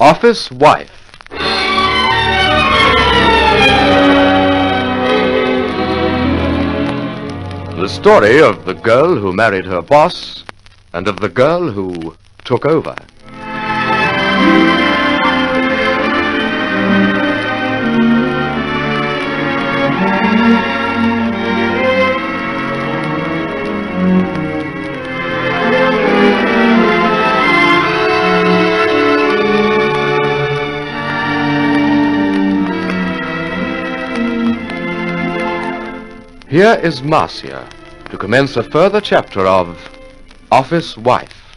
Office Wife. The story of the girl who married her boss and of the girl who took over. Here is Marcia to commence a further chapter of Office Wife.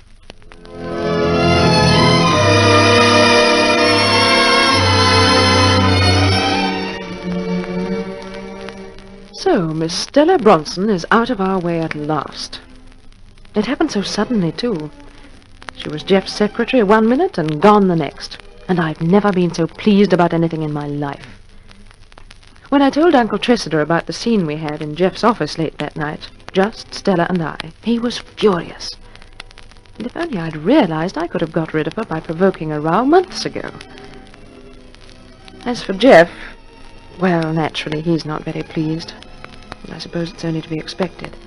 So, Miss Stella Bronson is out of our way at last. It happened so suddenly, too. She was Jeff's secretary 1 minute and gone the next. And I've never been so pleased about anything in my life. When I told Uncle Tressida about the scene we had in Jeff's office late that night, just Stella and I, he was furious. And if only I'd realized I could have got rid of her by provoking a row months ago. As for Jeff, well, naturally, he's not very pleased. And I suppose it's only to be expected.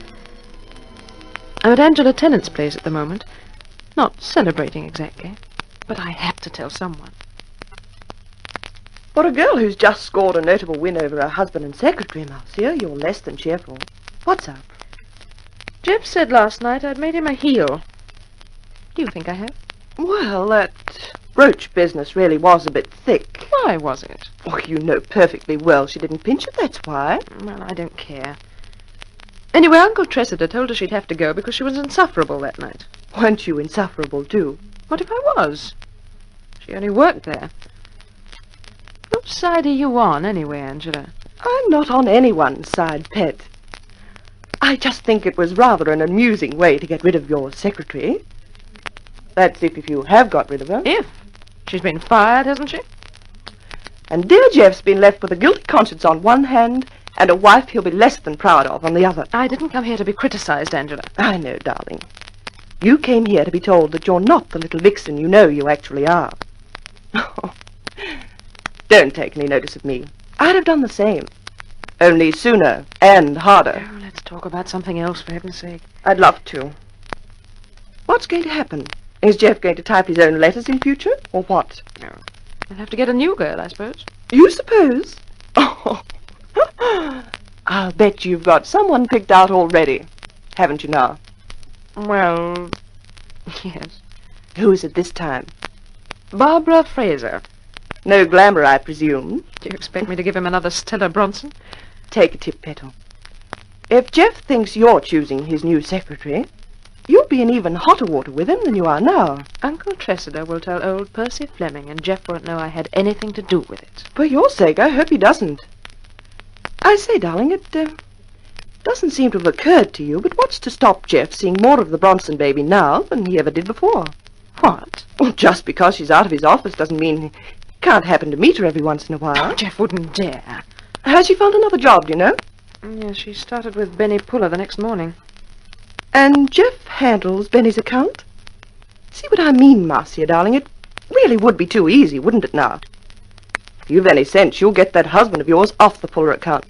I'm at Angela Tennant's place at the moment. Not celebrating exactly, but I have to tell someone. For a girl who's just scored a notable win over her husband and secretary, Marcia, you're less than cheerful. What's up? Jeff said last night I'd made him a heel. Do you think I have? Well, that brooch business really was a bit thick. Why was it? Oh, you know perfectly well she didn't pinch it, that's why. Well, I don't care. Anyway, Uncle Tressida told her she'd have to go because she was insufferable that night. Weren't you insufferable, too? What if I was? She only worked there. Which side are you on, anyway, Angela? I'm not on anyone's side, Pet. I just think it was rather an amusing way to get rid of your secretary. That's if you have got rid of her. If? She's been fired, hasn't she? And dear Jeff's been left with a guilty conscience on one hand and a wife he'll be less than proud of on the other. I didn't come here to be criticized, Angela. I know, darling. You came here to be told that you're not the little vixen you know you actually are. Don't take any notice of me. I'd have done the same. Only sooner and harder. Oh, let's talk about something else, for heaven's sake. I'd love to. What's going to happen? Is Jeff going to type his own letters in future, or what? No. We'll have to get a new girl, I suppose. You suppose? Oh, I'll bet you've got someone picked out already. Haven't you now? Well, yes. Who is it this time? Barbara Fraser. No glamour, I presume. Do you expect me to give him another Stella Bronson? Take a tip, Petal. If Jeff thinks you're choosing his new secretary, you'll be in even hotter water with him than you are now. Uncle Tressida will tell old Percy Fleming, and Jeff won't know I had anything to do with it. For your sake, I hope he doesn't. I say, darling, it doesn't seem to have occurred to you, but what's to stop Jeff seeing more of the Bronson baby now than he ever did before? What? Well, just because she's out of his office doesn't mean he can't happen to meet her every once in a while. Oh, Jeff wouldn't dare. Has she found another job, do you know? Yes, she started with Benny Puller the next morning. And Jeff handles Benny's account? See what I mean, Marcia, darling? It really would be too easy, wouldn't it now? If you've any sense, you'll get that husband of yours off the Puller account.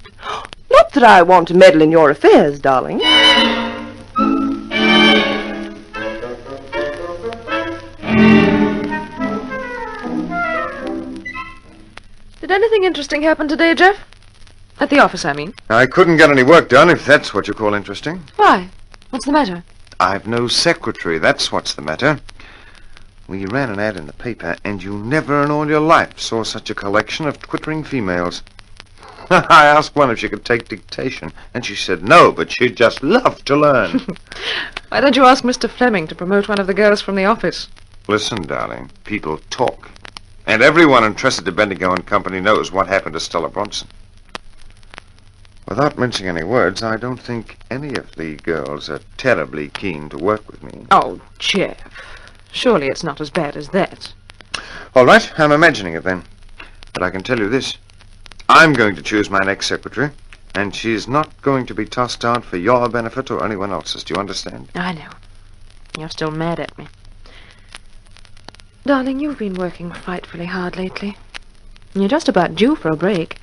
Not that I want to meddle in your affairs, darling. Did anything interesting happen today, Jeff? At the office, I mean. I couldn't get any work done, if that's what you call interesting. Why? What's the matter? I've no secretary, that's what's the matter. We ran an ad in the paper, and you never in all your life saw such a collection of twittering females. I asked one if she could take dictation, and she said no, but she'd just love to learn. Why don't you ask Mr. Fleming to promote one of the girls from the office? Listen, darling, people talk. And everyone entrusted to Bendigo and Company knows what happened to Stella Bronson. Without mincing any words, I don't think any of the girls are terribly keen to work with me. Oh, Jeff. Surely it's not as bad as that. All right, I'm imagining it then. But I can tell you this. I'm going to choose my next secretary, and she's not going to be tossed out for your benefit or anyone else's. Do you understand? I know. You're still mad at me. Darling, you've been working frightfully hard lately. You're just about due for a break.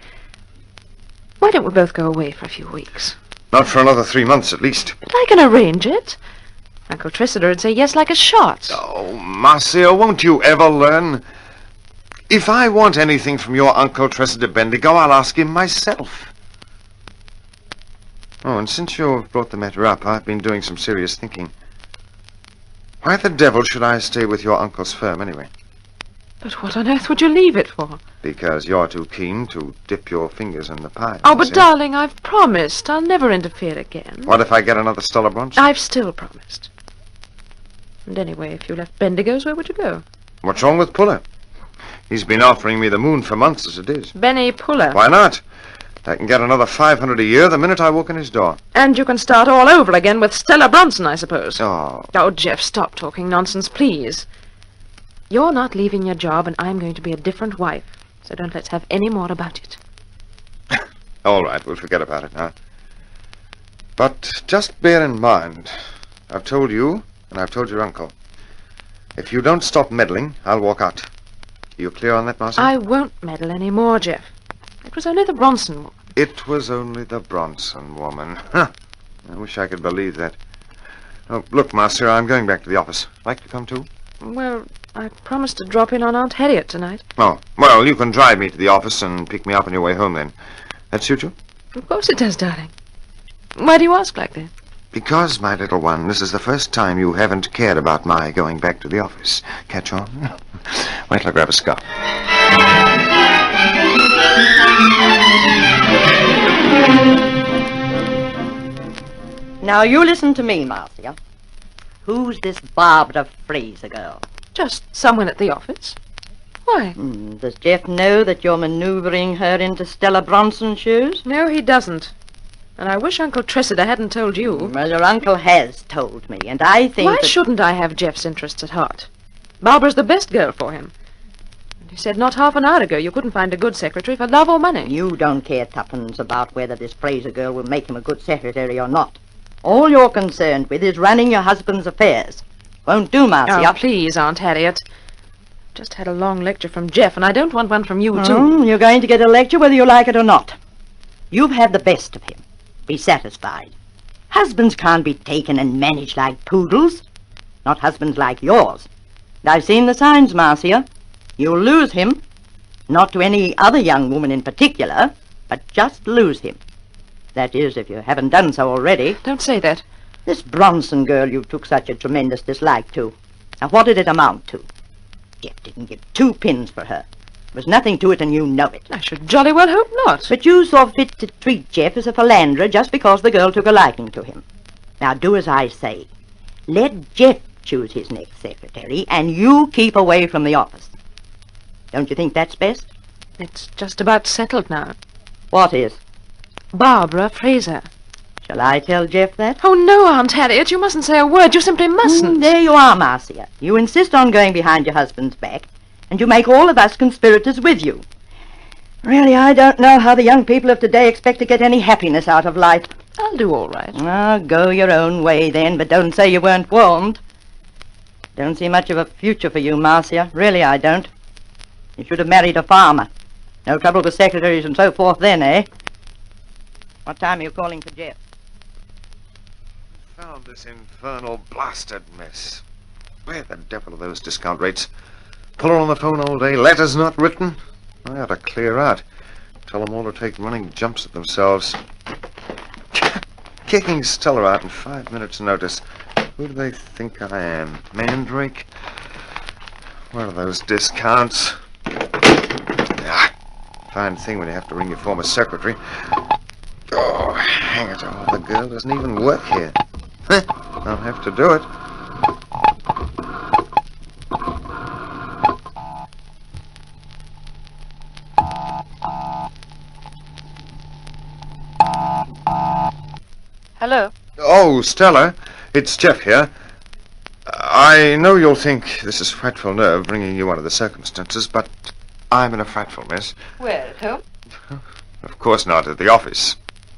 Why don't we both go away for a few weeks? Not for another 3 months, at least. But I can arrange it. Uncle Tressida would say yes like a shot. Oh, Marcia, won't you ever learn? If I want anything from your Uncle Tressida Bendigo, I'll ask him myself. Oh, and since you've brought the matter up, I've been doing some serious thinking. Why the devil should I stay with your uncle's firm, anyway? But what on earth would you leave it for? Because you're too keen to dip your fingers in the pie. Oh, but Marcia. darling, I've promised. I'll never interfere again. What if I get another Stella Bronson? I've still promised. And anyway, if you left Bendigo's, where would you go? What's wrong with Puller? He's been offering me the moon for months as it is. Benny Puller. Why not? I can get another $500 a year the minute I walk in his door. And you can start all over again with Stella Bronson, I suppose. Oh, Oh, Jeff, stop talking nonsense, please. You're not leaving your job, and I'm going to be a different wife. So don't let's have any more about it. all right, we'll forget about it now. But just bear in mind, I've told you, and I've told your uncle. If you don't stop meddling, I'll walk out. You clear on that, Marcia? I won't meddle any more, Jeff. It was only the Bronson woman. It was only the Bronson woman. Huh. I wish I could believe that. Oh, look, Marcia, I'm going back to the office. Like to come too? Well, I promised to drop in on Aunt Harriet tonight. Oh, well, you can drive me to the office and pick me up on your way home then. That suit you? Of course it does, darling. Why do you ask like that? Because, my little one, this is the first time you haven't cared about my going back to the office. Catch on? Wait till I grab a scarf. Now, you listen to me, Marcia. Who's this Barbara Fraser girl? Just someone at the office. Why? Does Jeff know that you're maneuvering her into Stella Bronson's shoes? No, he doesn't. And I wish Uncle Tressida hadn't told you. Well, your uncle has told me, and I think Why that... shouldn't I have Jeff's interests at heart? Barbara's the best girl for him. And he said not half an hour ago you couldn't find a good secretary for love or money. You don't care tuppence about whether this Fraser girl will make him a good secretary or not. All you're concerned with is running your husband's affairs. Won't do, Marcia. Oh, please, Aunt Harriet. Just had a long lecture from Jeff, and I don't want one from you, too. You're going to get a lecture whether you like it or not. You've had the best of him. Be satisfied. Husbands can't be taken and managed like poodles. Not husbands like yours. And I've seen the signs, Marcia. You'll lose him. Not to any other young woman in particular, but just lose him. That is, if you haven't done so already. Don't say that. This Bronson girl you took such a tremendous dislike to. Now, what did it amount to? Jeff didn't give 2 pins for her. There was nothing to it, and you know it. I should jolly well hope not. But you saw fit to treat Jeff as a philanderer just because the girl took a liking to him. Now, do as I say. Let Jeff choose his next secretary, and you keep away from the office. Don't you think that's best? It's just about settled now. What is? Barbara Fraser. Shall I tell Jeff that? Oh, no, Aunt Harriet, you mustn't say a word. You simply mustn't. There you are, Marcia. You insist on going behind your husband's back, and you make all of us conspirators with you. Really, I don't know how the young people of today expect to get any happiness out of life. I'll do all right. Oh, go your own way, then, but don't say you weren't warned. Don't see much of a future for you, Marcia. Really, I don't. You should have married a farmer. No trouble with secretaries and so forth then, eh? What time are you calling for Jeff? Found this infernal blasted mess. Where the devil are those discount rates? Pull her on the phone all day, letters not written. I ought to clear out. Tell them all to take running jumps at themselves. Kicking Stella out in 5 minutes' notice. Who do they think I am? Mandrake? Where are those discounts? Ah, fine thing when you have to ring your former secretary. Oh, hang it all, the girl doesn't even work here. I'll have to do it. Hello? Oh, Stella, it's Jeff here. I know you'll think this is frightful nerve bringing you under the circumstances, but I'm in a frightful mess. Where, at home? Of course not at the office.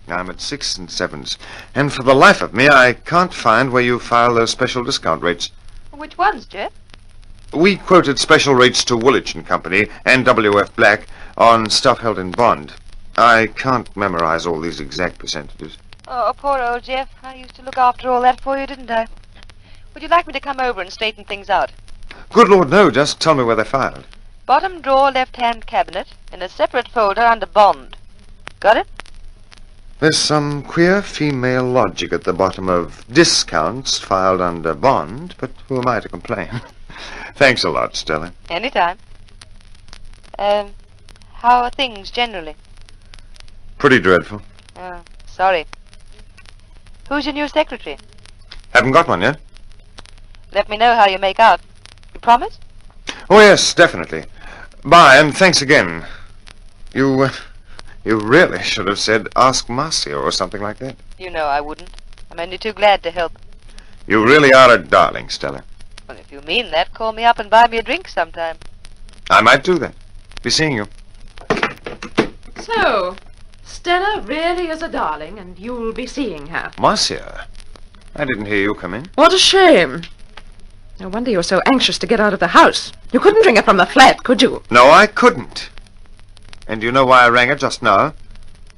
I'm at 6 and 7s, and for the life of me, I can't find where you file those special discount rates. Which ones, Jeff? We quoted special rates to Woolwich and Company and W.F. Black on stuff held in bond. I can't memorize all these exact percentages. Oh, poor old Jeff. I used to look after all that for you, didn't I? Would you like me to come over and straighten things out? Good Lord, no. Just tell me where they're filed. Bottom drawer, left-hand cabinet, in a separate folder under bond. Got it? There's some queer female logic at the bottom of discounts filed under bond, but who am I to complain? Thanks a lot, Stella. Anytime. How are things generally? Pretty dreadful. Oh, sorry. Who's your new secretary? Haven't got one yet? Let me know how you make out. You promise? Oh, yes, definitely. Bye, and thanks again. You really should have said ask Marcia or something like that. You know I wouldn't. I'm only too glad to help. You really are a darling, Stella. Well, if you mean that, call me up and buy me a drink sometime. I might do that. Be seeing you. So, Stella really is a darling, and you'll be seeing her. Marcia, I didn't hear you come in. What a shame. No wonder you're so anxious to get out of the house. You couldn't bring her from the flat, could you? No, I couldn't. And you know why I rang her just now?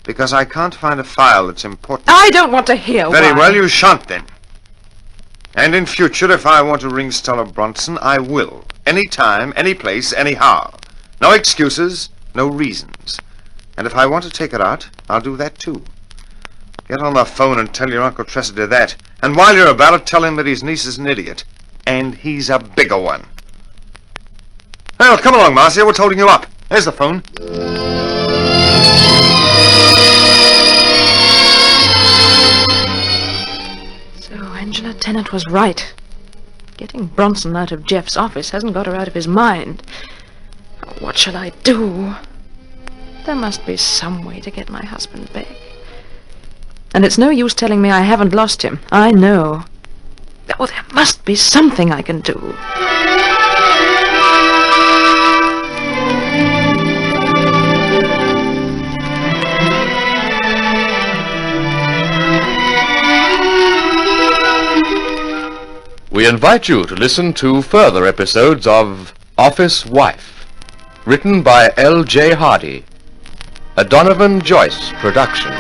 Because I can't find a file that's important. I don't want to hear Very why. well, you shan't then. And in future, if I want to ring Stella Bronson, I will. Any time, any place, anyhow. No excuses, no reasons. And if I want to take her out, I'll do that too. Get on the phone and tell your Uncle Tressida that. And while you're about it, tell him that his niece is an idiot. And he's a bigger one. Well, come along, Marcia. What's holding you up? There's the phone. So Angela Tennant was right. Getting Bronson out of Jeff's office hasn't got her out of his mind. Oh, what shall I do? There must be some way to get my husband back. And it's no use telling me I haven't lost him. I know. Oh, there must be something I can do. We invite you to listen to further episodes of Office Wife, written by L.J. Hardy, a Donovan Joyce production.